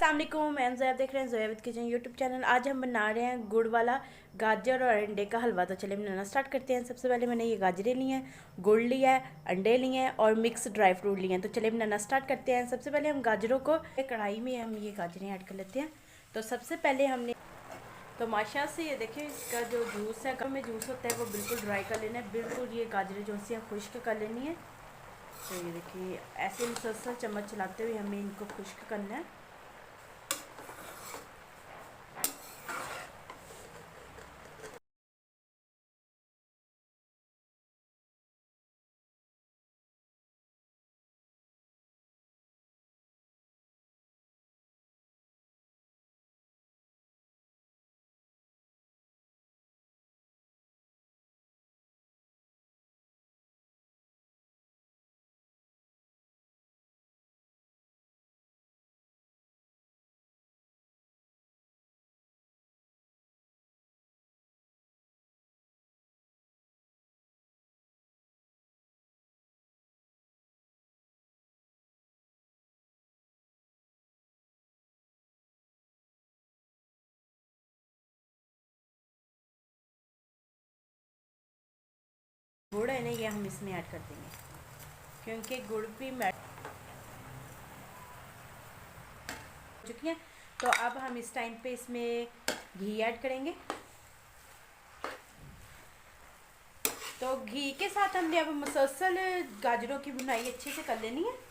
अस्सलाम वालेकुम, मैं ज़ोया, देख रहे हैं Zoya with kitchen YouTube channel. आज हम बना रहे हैं गुड़ वाला गाजर और अंडे का हलवा। तो चलिए बनाना स्टार्ट करते हैं। सबसे पहले मैंने ये गाजरें ली हैं, गुड़ लिया है, अंडे लिए हैं और मिक्स ड्राई फ्रूट लिए हैं। तो चलिए बनाना स्टार्ट करते हैं। सबसे पहले हम गाजरों को कढ़ाई में हम ये गाजरें ऐड कर लेते हैं। तो सबसे पहले हमने तो माशा से ये देखिए, इसका जो जूस है, में जूस होता है वो बिल्कुल ड्राई कर लेना है। बिल्कुल ये गाजरें जो सी खुश्क कर लेनी है। तो ये देखिए, ऐसे मुसलसल चम्मच चलाते हुए हमें इनको खुश्क करना है। गुड़ है ना, ये हम इसमें ऐड कर देंगे क्योंकि गुड़ भी मेल्ट हो चुकी है। तो अब हम इस टाइम पे इसमें घी ऐड करेंगे। तो घी के साथ हमने अब मुसलसल गाजरों की भुनाई अच्छे से कर लेनी है।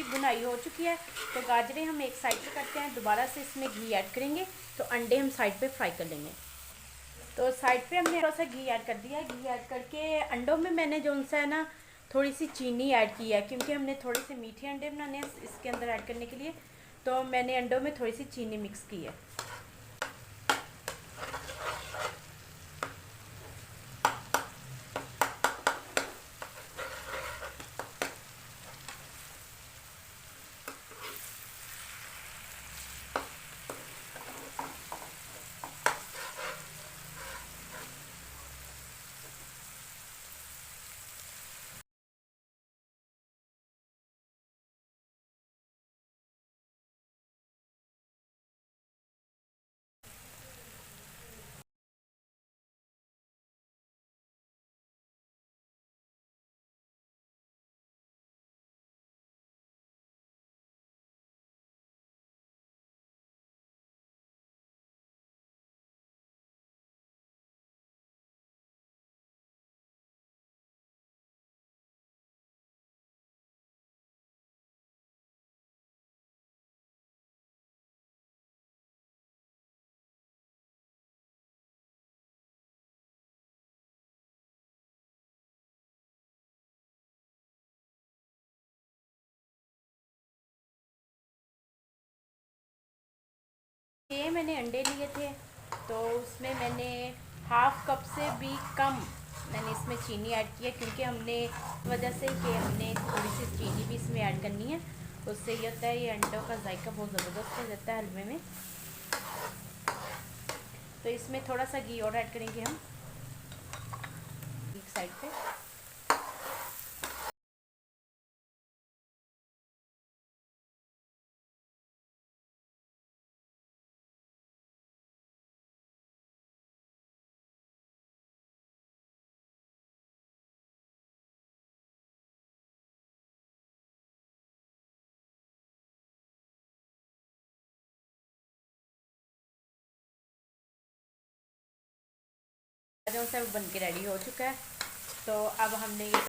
भुनाई हो चुकी है। तो गाजरें हम एक साइड पे करते हैं, दोबारा से इसमें घी ऐड करेंगे। तो अंडे हम साइड पे फ्राई कर लेंगे। तो साइड पे हमने थोड़ा सा घी ऐड कर दिया है। घी ऐड करके अंडों में मैंने जो सा है ना, थोड़ी सी चीनी ऐड की है क्योंकि हमने थोड़े से मीठे अंडे बनाने हैं इसके अंदर ऐड करने के लिए। तो मैंने अंडों में थोड़ी सी चीनी मिक्स की है। ये मैंने अंडे लिए थे, तो उसमें मैंने हाफ कप से भी कम मैंने इसमें चीनी ऐड की है क्योंकि हमने वजह से कि हमने थोड़ी सी चीनी भी इसमें ऐड करनी है। उससे ये होता है, ये अंडों का जायका बहुत ज़बरदस्त हो जाता है हलवे में। तो इसमें थोड़ा सा घी और ऐड करेंगे हम एक साइड पे। जो सब बन के रेडी हो चुका है। तो अब हमने ये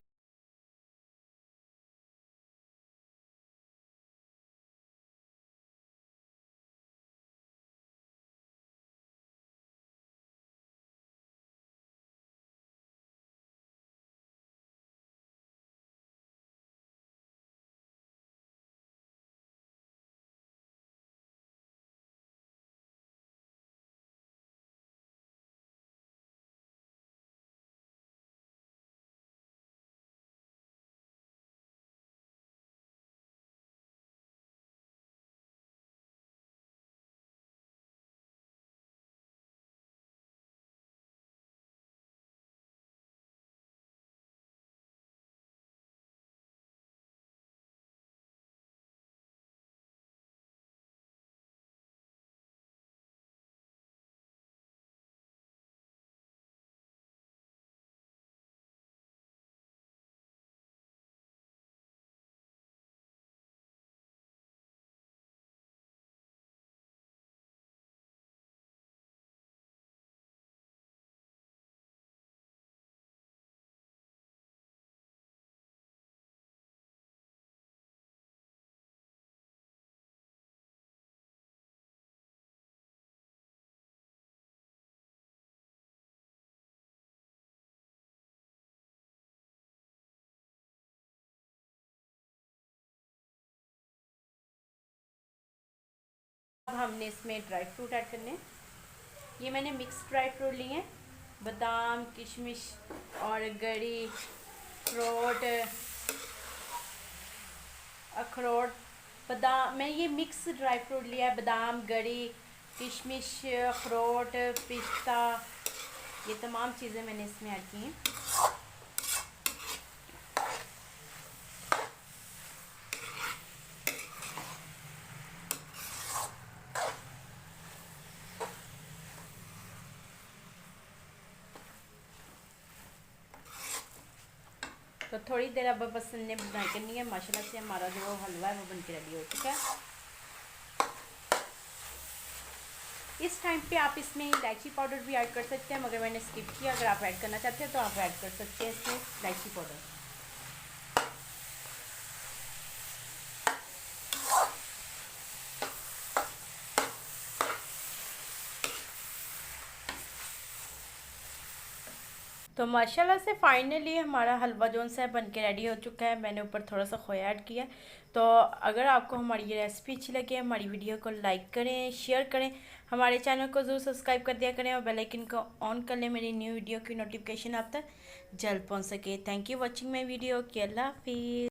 अब हमने इसमें ड्राई फ्रूट ऐड करने हैं। ये मैंने मिक्स ड्राई फ्रूट लिए हैं, बादाम, किशमिश और गरी, अखरोट, बादाम। मैं ये मिक्स ड्राई फ्रूट लिया है, बादाम, गरी, किशमिश, अखरोट, पिस्ता, ये तमाम चीज़ें मैंने इसमें ऐड की हैं। तो थोड़ी देर अब बस ने बनाई करनी है। माशाल्लाह से हमारा जो हलवा है वो बन के रेडी हो चुका है। इस टाइम पे आप इसमें इलायची पाउडर भी ऐड कर सकते हैं, मगर मैंने स्किप किया। अगर आप ऐड करना चाहते हैं तो आप ऐड कर सकते हैं इसमें इलायची पाउडर। तो माशाल्लाह से फाइनली हमारा हलवा जोन सा बन के रेडी हो चुका है। मैंने ऊपर थोड़ा सा खोया ऐड किया। तो अगर आपको हमारी ये रेसिपी अच्छी लगे, हमारी वीडियो को लाइक करें, शेयर करें, हमारे चैनल को ज़रूर सब्सक्राइब कर दिया करें और बेल आइकन को ऑन कर लें, मेरी न्यू वीडियो की नोटिफिकेशन आप तक जल्द पहुँच सके। Thank you watching my video. Allah हाफिज़।